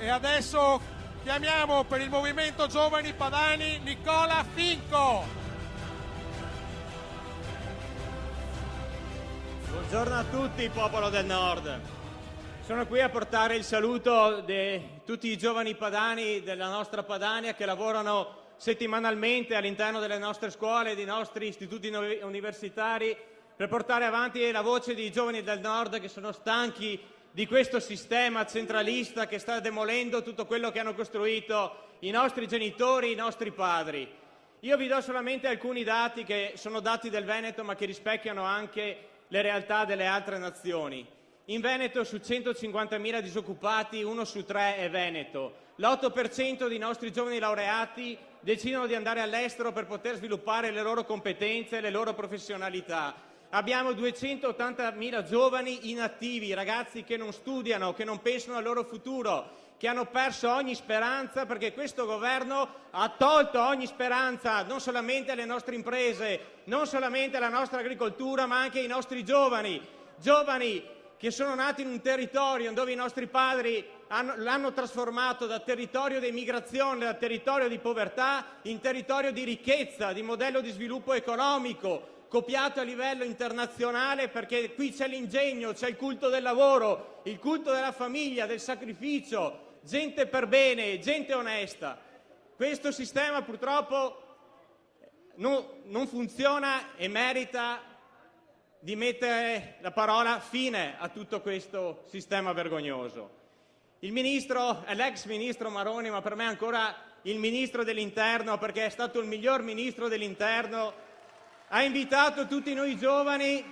E adesso chiamiamo per il Movimento Giovani Padani Nicola Finco. Buongiorno a tutti, popolo del Nord. Sono qui a portare il saluto di tutti i giovani padani della nostra Padania che lavorano settimanalmente all'interno delle nostre scuole e dei nostri istituti universitari per portare avanti la voce dei giovani del Nord che sono stanchi di questo sistema centralista che sta demolendo tutto quello che hanno costruito i nostri genitori, i nostri padri. Io vi do solamente alcuni dati che sono dati del Veneto ma che rispecchiano anche le realtà delle altre nazioni. In Veneto su 150.000 disoccupati 1 su 3 è veneto. L'8% dei nostri giovani laureati decidono di andare all'estero per poter sviluppare le loro competenze e le loro professionalità. Abbiamo 280.000 giovani inattivi, ragazzi che non studiano, che non pensano al loro futuro, che hanno perso ogni speranza perché questo governo ha tolto ogni speranza non solamente alle nostre imprese, non solamente alla nostra agricoltura, ma anche ai nostri giovani. Giovani che sono nati in un territorio dove i nostri padri l'hanno trasformato da territorio di immigrazione, da territorio di povertà, in territorio di ricchezza, di modello di sviluppo economico, copiato a livello internazionale perché qui c'è l'ingegno, c'è il culto del lavoro, il culto della famiglia, del sacrificio, gente per bene, gente onesta. Questo sistema purtroppo non funziona e merita di mettere la parola fine a tutto questo sistema vergognoso. Il ministro è l'ex ministro Maroni, ma per me è ancora il ministro dell'Interno perché è stato il miglior ministro dell'Interno. Ha invitato tutti noi giovani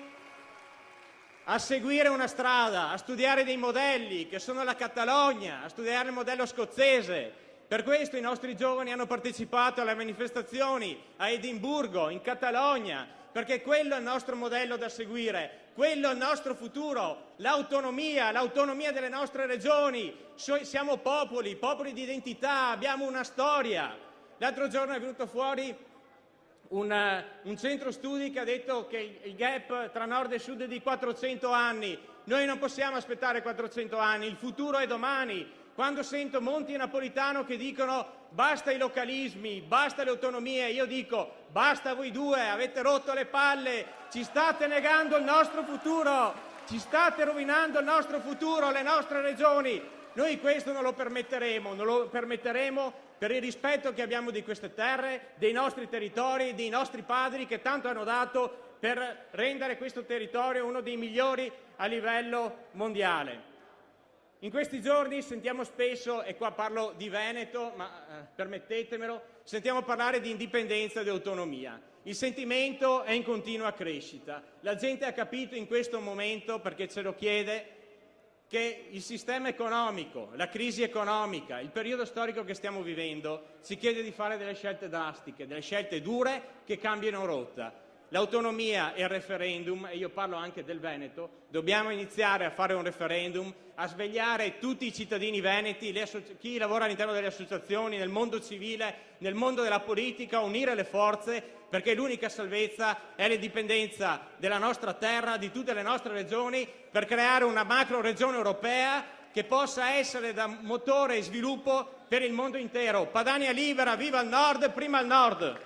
a seguire una strada, a studiare dei modelli che sono la Catalogna, a studiare il modello scozzese. Per questo i nostri giovani hanno partecipato alle manifestazioni a Edimburgo, in Catalogna, perché quello è il nostro modello da seguire, quello è il nostro futuro, l'autonomia delle nostre regioni. Siamo popoli di identità, abbiamo una storia. L'altro giorno è venuto fuori un centro studi che ha detto che il gap tra nord e sud è di 400 anni. Noi non possiamo aspettare 400 anni, il futuro è domani. Quando sento Monti e Napolitano che dicono basta i localismi, basta le autonomie, io dico basta voi due, avete rotto le palle, ci state negando il nostro futuro, ci state rovinando il nostro futuro, le nostre regioni. Noi questo non lo permetteremo per il rispetto che abbiamo di queste terre, dei nostri territori, dei nostri padri che tanto hanno dato per rendere questo territorio uno dei migliori a livello mondiale. In questi giorni sentiamo spesso, e qua parlo di Veneto, ma permettetemelo, sentiamo parlare di indipendenza e di autonomia. Il sentimento è in continua crescita. La gente ha capito in questo momento, perché ce lo chiede, che il sistema economico, la crisi economica, il periodo storico che stiamo vivendo ci chiede di fare delle scelte drastiche, delle scelte dure che cambiano rotta. L'autonomia e il referendum, e io parlo anche del Veneto, dobbiamo iniziare a fare un referendum, a svegliare tutti i cittadini veneti, chi lavora all'interno delle associazioni, nel mondo civile, nel mondo della politica, unire le forze perché l'unica salvezza è l'indipendenza della nostra terra, di tutte le nostre regioni, per creare una macro regione europea che possa essere da motore e sviluppo per il mondo intero. Padania libera, viva il Nord, prima il Nord!